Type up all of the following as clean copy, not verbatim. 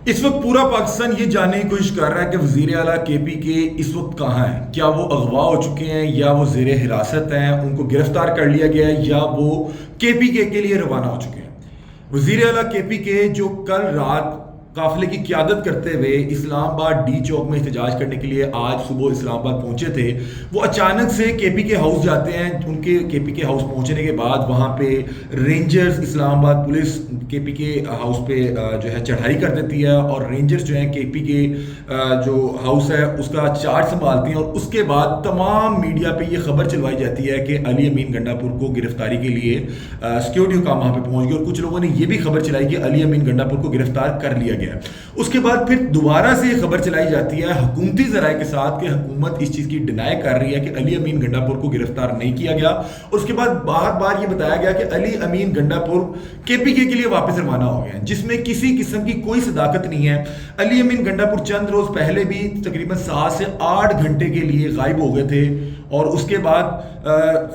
اس وقت پورا پاکستان یہ جاننے کی کوشش کر رہا ہے کہ وزیر اعلیٰ کے پی کے اس وقت کہاں ہیں. کیا وہ اغوا ہو چکے ہیں یا وہ زیر حراست ہیں, ان کو گرفتار کر لیا گیا ہے, یا وہ کے پی کے لیے روانہ ہو چکے ہیں. وزیر اعلیٰ کے پی کے جو کل رات قافلے کی قیادت کرتے ہوئے اسلام آباد ڈی چوک میں احتجاج کرنے کے لیے آج صبح اسلام آباد پہنچے تھے, وہ اچانک سے کے پی کے ہاؤس جاتے ہیں. ان کے کے پی کے ہاؤس پہنچنے کے بعد وہاں پہ رینجرز, اسلام آباد پولیس کے پی کے ہاؤس پہ جو ہے چڑھائی کر دیتی ہے, اور رینجرز جو ہیں کے پی کے جو ہاؤس ہے اس کا چارج سنبھالتی ہیں. اور اس کے بعد تمام میڈیا پہ یہ خبر چلوائی جاتی ہے کہ علی امین گنڈا پور کو گرفتاری کے لیے سیکورٹی حکام وہاں پہ پہنچ گئے, اور کچھ لوگوں نے یہ بھی خبر چلائی کہ علی امین گنڈا پور کو گرفتار کر لیا گیا. اس کے بعد پھر دوبارہ سے یہ خبر چلائی جاتی ہے حکومتی ذرائع کے ساتھ کہ حکومت اس چیز کی ڈینائی کر رہی ہے کہ علی امین گنڈا پور کو گرفتار نہیں کیا گیا. اور اس کے بعد بار بار یہ بتایا گیا کہ علی امین گنڈا پور کے پی کے لیے واپس روانہ ہو گئے ہیں, جس میں کسی قسم کی کوئی صداقت نہیں ہے. علی امین گنڈا پور چند روز پہلے بھی تقریباً 7 سے 8 گھنٹے کے لیے غائب ہو گئے تھے, اور اس کے بعد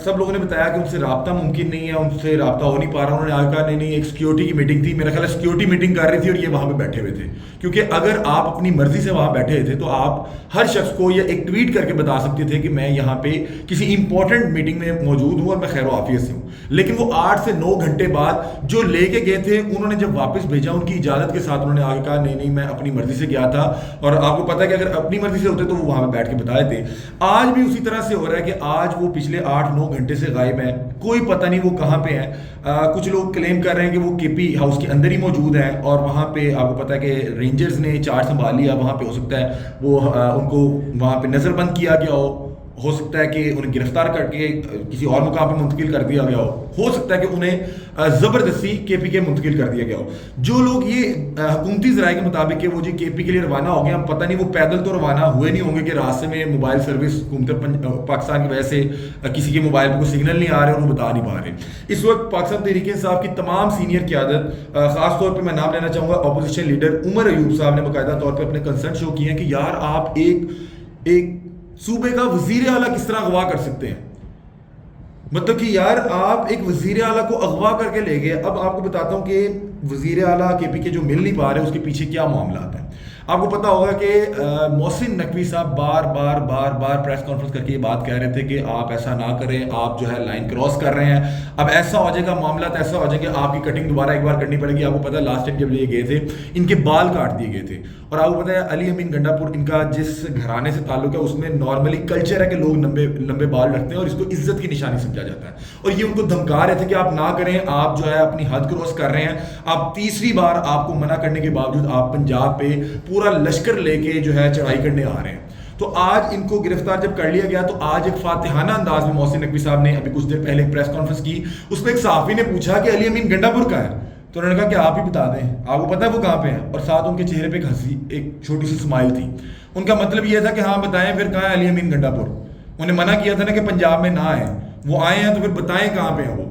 سب لوگوں نے بتایا کہ ان سے رابطہ ممکن نہیں ہے, ان سے رابطہ ہو نہیں پا رہا. انہوں نے آگے کہا نہیں ایک سیکورٹی کی میٹنگ تھی, میرا خیال ہے سیکورٹی میٹنگ کر رہی تھی اور یہ وہاں پہ بیٹھے ہوئے تھے. کیونکہ اگر آپ اپنی مرضی سے وہاں بیٹھے تھے تو آپ ہر شخص کو یہ ایک ٹویٹ کر کے بتا سکتے تھے کہ میں یہاں پہ کسی امپورٹنٹ میٹنگ میں موجود ہوں اور میں خیر و عافیت سے ہوں. لیکن وہ 8 سے 9 گھنٹے بعد جو لے کے گئے تھے, انہوں نے جب واپس بھیجا ان کی اجازت کے ساتھ, انہوں نے آگے کہا نہیں میں اپنی مرضی سے گیا تھا. اور آپ کو پتا ہے کہ اگر اپنی مرضی سے ہوتے تو وہ وہاں پہ بیٹھ کے بتائے تھے. آج بھی اسی طرح سے ہو رہا ہے کہ آج وہ پچھلے 8-9 گھنٹے سے غائب ہیں, کوئی پتہ نہیں وہ کہاں پہ ہیں. کچھ لوگ کلیم کر رہے ہیں کہ وہ کے پی ہاؤس کے اندر ہی موجود ہیں, اور وہاں پہ آپ کو پتا ہے کہ رینجرز نے چارج سنبھال لیا. وہاں پہ ہو سکتا ہے وہ ان کو وہاں پہ نظر بند کیا گیا ہو سکتا ہے کہ انہیں گرفتار کر کے کسی اور مقام پہ منتقل کر دیا گیا ہو سکتا ہے کہ انہیں زبردستی کے پی کے منتقل کر دیا گیا ہو. جو لوگ یہ حکومتی ذرائع کے مطابق کہ وہ جی کے پی کے لیے روانہ ہو گئے, ہم پتہ نہیں وہ پیدل تو روانہ ہوئے نہیں ہوں گے کہ راستے میں موبائل سروس حکومت پاکستان کی وجہ سے کسی کے موبائل پہ کوئی سگنل نہیں آ رہے اور وہ بتا نہیں پا رہے. اس وقت پاکستان تحریک انصاف کی تمام سینئر قیادت, خاص طور پہ میں نام لینا چاہوں گا اپوزیشن لیڈر عمر ایوب صاحب نے باقاعدہ طور پہ اپنے کنسرن شو کیے ہیں کہ یار آپ ایک صوبے کا وزیر اعلیٰ کس طرح اغوا کر سکتے ہیں. مطلب کہ یار آپ ایک وزیر اعلیٰ کو اغوا کر کے لے گئے. اب آپ کو بتاتا ہوں کہ وزیر اعلیٰ کے پی کے جو مل نہیں پا رہے اس کے پیچھے کیا معاملات ہیں. آپ کو پتا ہوگا کہ محسن نقوی صاحب بار بار پریس کانفرنس کر کے یہ بات کہہ رہے تھے کہ آپ ایسا نہ کریں, آپ جو ہے لائن کراس کر رہے ہیں. اب ایسا ہو جائے گا, معاملات ایسا ہو جائے گا, آپ کی کٹنگ دوبارہ ایک بار کرنی پڑے گی. آپ کو پتا ہے لاسٹ ٹائم جب یہ گئے تھے ان کے بال کاٹ دیے گئے تھے. اور آپ کو پتا ہے علی امین گنڈا پور ان کا جس گھرانے سے تعلق ہے اس میں نارملی کلچر ہے کہ لوگ لمبے بال رکھتے ہیں اور اس کو عزت کی نشانی سمجھا جاتا ہے. اور یہ ان کو دھمکا رہے تھے کہ آپ نہ کریں, آپ جو ہے اپنی حد کراس کر رہے ہیں. آپ تیسری بار آپ کو منع کرنے کے باوجود آپ پنجاب پہ پورا لشکر لے کے جو ہے چڑھائی کرنے آ رہے ہیں. تو آج ان کو گرفتار جب کر لیا گیا تو آج ایک فاتحانہ انداز میں محسن نقوی صاحب نے ابھی کچھ دیر پہلے ایک پریس کانفرنس کی. اس میں ایک صحافی نے پوچھا کہ علی امین گنڈا پور کا ہے, تو انہوں نے کہا کہ آپ ہی بتا دیں, آپ کو پتا ہے وہ کہاں پہ ہیں. اور ساتھ ان کے چہرے پہ ایک ہنسی, ایک چھوٹی سی اسمائل تھی. ان کا مطلب یہ تھا کہ ہاں بتائیں پھر کہاں ہے علی امین گنڈا پور. انہیں منع کیا تھا نا کہ پنجاب میں نہ آئیں, وہ آئے ہیں تو پھر بتائیں کہاں پہ ہیں وہ.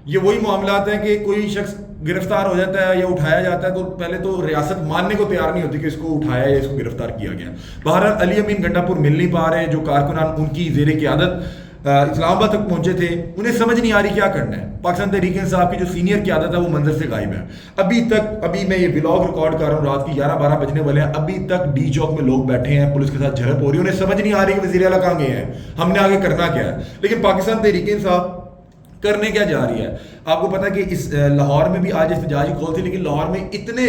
یہ وہی معاملات ہیں کہ کوئی شخص گرفتار ہو جاتا ہے یا اٹھایا جاتا ہے تو پہلے تو ریاست ماننے کو تیار نہیں ہوتی کہ اس کو اٹھایا یا اس کو گرفتار کیا گیا. بہرحال علی امین گنڈا پور مل نہیں پا رہے. جو کارکنان ان کی زیر قیادت اسلام آباد تک پہنچے تھے انہیں سمجھ نہیں آ رہی کیا کرنا ہے. پاکستان تحریک انصاف کی جو سینئر قیادت ہے وہ منظر سے غائب ہے. ابھی میں یہ ولاگ ریکارڈ کر رہا ہوں, رات کی 11-12 بجنے والے ہیں, ابھی تک ڈی چوک میں لوگ بیٹھے ہیں, پولیس کے ساتھ جھڑپ ہو رہی ہے. انہیں سمجھ نہیں آ رہی کہ وزیر اعلیٰ کہاں گئے ہیں, ہم نے آگے کرنا کیا ہے. لیکن پاکستان تحریک انصاف کرنے کیا جا رہی ہے. آپ کو پتا کہ اس لاہور میں بھی آج احتجاجی کال تھی, لیکن لاہور میں اتنے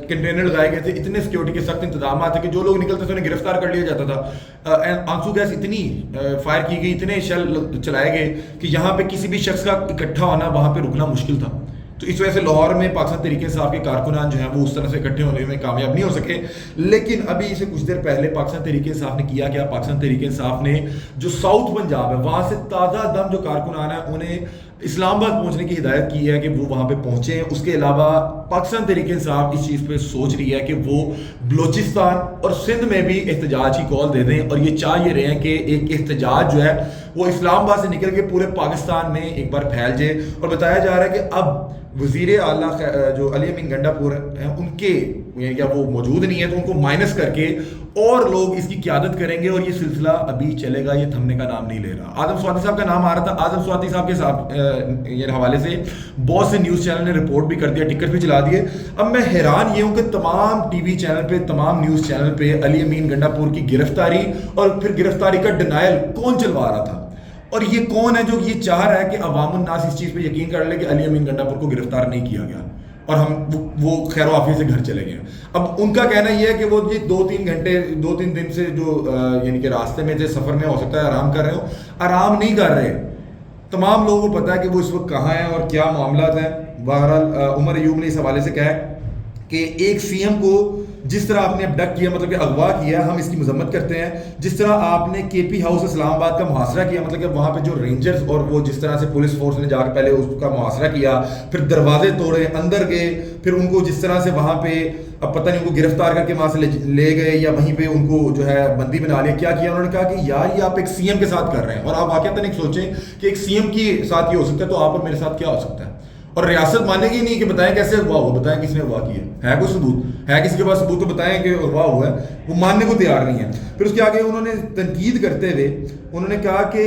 کنٹینر لگائے گئے تھے, اتنے سیکورٹی کے سخت انتظامات تھے کہ جو لوگ نکلتے تھے انہیں گرفتار کر لیا جاتا تھا. آنسو گیس اتنی فائر کی گئی, اتنے شیل چلائے گئے کہ یہاں پہ کسی بھی شخص کا اکٹھا ہونا, وہاں پہ رکنا مشکل تھا. تو اس وجہ سے لاہور میں پاکستان تحریک انصاف کے کارکنان جو ہیں وہ اس طرح سے اکٹھے ہونے میں کامیاب نہیں ہو سکے. لیکن ابھی اسے کچھ دیر پہلے پاکستان تحریک انصاف نے کیا کیا, پاکستان تحریک انصاف نے جو ساؤتھ پنجاب ہے وہاں سے تازہ دم جو کارکنان ہیں انہیں اسلام آباد پہنچنے کی ہدایت کی ہے کہ وہ وہاں پہ پہنچیں. اس کے علاوہ پاکستان تحریک انصاف اس چیز پہ سوچ رہی ہے کہ وہ بلوچستان اور سندھ میں بھی احتجاج کی کال دے دیں, اور یہ چاہ یہ رہے ہیں کہ ایک احتجاج جو ہے وہ اسلام آباد سے نکل کے پورے پاکستان میں ایک بار پھیل جائے. اور بتایا جا رہا ہے کہ اب وزیر اعلیٰ جو علی امین گنڈا پور ہیں ان کے یا وہ موجود نہیں ہے تو ان کو مائنس کر کے اور لوگ اس کی قیادت کریں گے, اور یہ سلسلہ ابھی چلے گا, یہ تھمنے کا نام نہیں لے رہا. اعظم سواتی صاحب کا نام آ رہا تھا. اعظم سواتی صاحب کے یہ حوالے سے بہت سے نیوز چینل نے رپورٹ بھی کر دیا, ٹکٹ بھی چلا دیے. اب میں حیران یہ ہوں کہ تمام ٹی وی چینل پہ, تمام نیوز چینل پہ علی امین گنڈا پور کی گرفتاری اور پھر گرفتاری کا ڈینائل کون چلوا رہا تھا, اور یہ کون ہے جو یہ چاہ رہا ہے کہ عوام الناس اس چیز پہ یقین کر لے کہ علی امین گنڈا پور کو گرفتار نہیں کیا گیا اور ہم وہ خیر و عافیت سے گھر چلے گئے. اب ان کا کہنا یہ ہے کہ وہ یہ 2-3 گھنٹے 2-3 دن سے جو یعنی کہ راستے میں تھے, سفر میں, ہو سکتا ہے آرام کر رہے ہو. آرام نہیں کر رہے, تمام لوگوں کو پتا ہے کہ وہ اس وقت کہاں ہیں اور کیا معاملات ہیں. بہرحال عمر ایوب نے اس حوالے سے کہا ہے کہ ایک سی ایم کو جس طرح آپ نے ابڈکٹ کیا, مطلب کہ اغوا کیا, ہم اس کی مذمت کرتے ہیں. جس طرح آپ نے کے پی ہاؤس اسلام آباد کا محاصرہ کیا, مطلب کہ وہاں پہ جو رینجرز اور وہ جس طرح سے پولیس فورس نے جا کے پہلے اس کا محاصرہ کیا, پھر دروازے توڑے, اندر گئے, پھر ان کو جس طرح سے وہاں پہ اب پتہ نہیں ان کو گرفتار کر کے وہاں سے لے گئے یا وہیں پہ ان کو جو ہے بندی بنا لیا. کیا کیا انہوں نے کہا کہ یار یہ آپ ایک سی ایم کے ساتھ کر رہے ہیں, اور آپ واقعتاً ایک سوچیں کہ ایک سی ایم کے ساتھ یہ ہو سکتا ہے تو آپ اور میرے ساتھ کیا ہو سکتا ہے. اور ریاست مانے گی نہیں کہ بتائیں کیسے اغوا ہوا, بتائیں کس نے اغوا کیا ہے, کوئی ثبوت ہے کسی کے پاس ثبوت تو بتائیں کہ اغوا ہوا ہے. وہ ماننے کو تیار نہیں ہے. پھر اس کے آگے انہوں نے تنقید کرتے ہوئے انہوں نے کہا کہ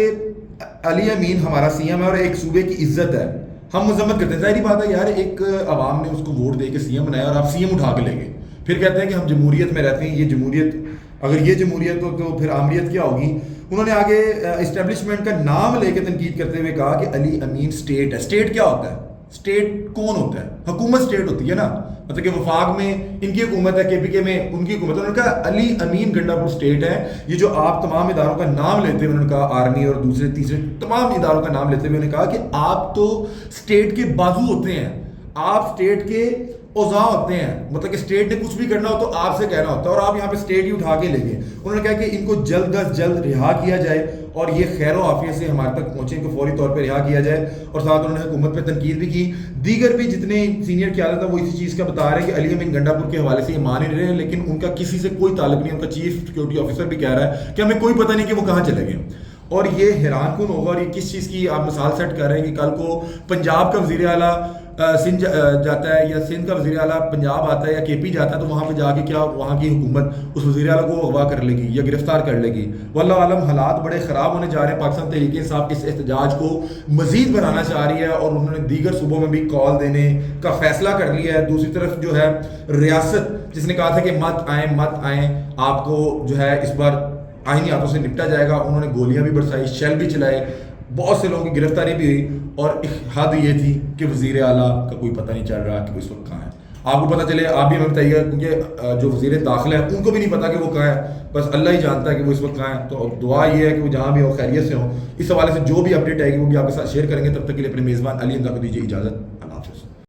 علی امین ہمارا سی ایم ہے اور ایک صوبے کی عزت ہے, ہم مذمت کرتے ہیں. ظاہری بات ہے یار, ایک عوام نے اس کو ووٹ دے کے سی ایم بنایا اور آپ سی ایم اٹھا کے لے گئے, پھر کہتے ہیں کہ ہم جمہوریت میں رہتے ہیں. یہ جمہوریت, اگر یہ جمہوریت ہو تو پھر آمریت کیا ہوگی. انہوں نے آگے اسٹیبلشمنٹ کا نام لے کے تنقید کرتے ہوئے کہا کہ علی امین اسٹیٹ ہے. اسٹیٹ کیا ہوتا ہے؟ اسٹیٹ کون ہوتا ہے؟ حکومت اسٹیٹ ہوتی ہے نا, مطلب کہ وفاق میں ان کی حکومت ہے, کے پی کے میں ان کی حکومت ہے. انہوں نے کہا علی امین گنڈا پور اسٹیٹ ہے. یہ جو آپ تمام اداروں کا نام لیتے ہوئے, انہوں نے کہا آرمی اور دوسرے تیسرے تمام اداروں کا نام لیتے ہوئے انہوں نے کہا کہ آپ تو اسٹیٹ کے بازو ہوتے ہیں, آپ اسٹیٹ کے اوزاں ہوتے ہیں, مطلب کہ اسٹیٹ نے کچھ بھی کرنا ہو تو آپ سے کہنا ہوتا ہے, اور آپ یہاں پہ اسٹیٹ ہی اٹھا کے لے گئے. انہوں نے کہا کہ ان کو جلد از جلد رہا کیا جائے اور یہ خیر و عافیت سے ہمارے تک پہنچے, ان کو فوری طور پہ رہا کیا جائے. اور ساتھ انہوں نے حکومت پہ تنقید بھی کی. دیگر بھی جتنے سینئر قیادت ہے وہ اسی چیز کا بتا رہے ہیں کہ علی امین گنڈا پور کے حوالے سے یہ مان ہی رہے ہیں, لیکن ان کا کسی سے کوئی تعلق نہیں. ان کا چیف سیکورٹی آفیسر بھی کہہ رہا ہے کہ ہمیں کوئی پتہ نہیں کہ وہ کہاں چلے گئے. اور یہ حیران کن ہوگا, اور یہ کس چیز کی آپ مثال سیٹ کر رہے ہیں کہ کل کو پنجاب کا وزیر اعلیٰ سندھ جاتا ہے یا سندھ کا وزیر اعلیٰ پنجاب آتا ہے یا کے پی جاتا ہے تو وہاں پہ جا کے کیا وہاں کی حکومت اس وزیر اعلیٰ کو اغوا کر لے گی یا گرفتار کر لے گی. واللہ عالم, حالات بڑے خراب ہونے جا رہے ہیں. پاکستان تحریک انصاف اس احتجاج کو مزید بنانا چاہ رہی ہے اور انہوں نے دیگر صوبوں میں بھی کال دینے کا فیصلہ کر لیا ہے. دوسری طرف جو ہے ریاست جس نے کہا تھا کہ مت آئیں آپ کو جو ہے اس بار آئینی ہاتھوں سے نپٹا جائے گا, انہوں نے گولیاں بھی برسائی, شیل بھی چلائے, بہت سے لوگوں کی گرفتاری بھی ہوئی. اور حد یہ تھی کہ وزیر اعلیٰ کا کوئی پتہ نہیں چل رہا کہ وہ اس وقت کہاں ہے. آپ کو پتہ چلے آپ بھی ہمیں بتائیے گا, کیونکہ جو وزیر داخلہ ہے ان کو بھی نہیں پتا کہ وہ کہاں ہے, بس اللہ ہی جانتا ہے کہ وہ اس وقت کہاں ہے. تو دعا یہ ہے کہ وہ جہاں بھی ہو خیریت سے ہوں. اس حوالے سے جو بھی اپڈیٹ آئے گی وہ بھی آپ کے ساتھ شیئر کریں گے. تب تک کے لیے اپنے میزبان علی امداد کو دیجیے اجازت.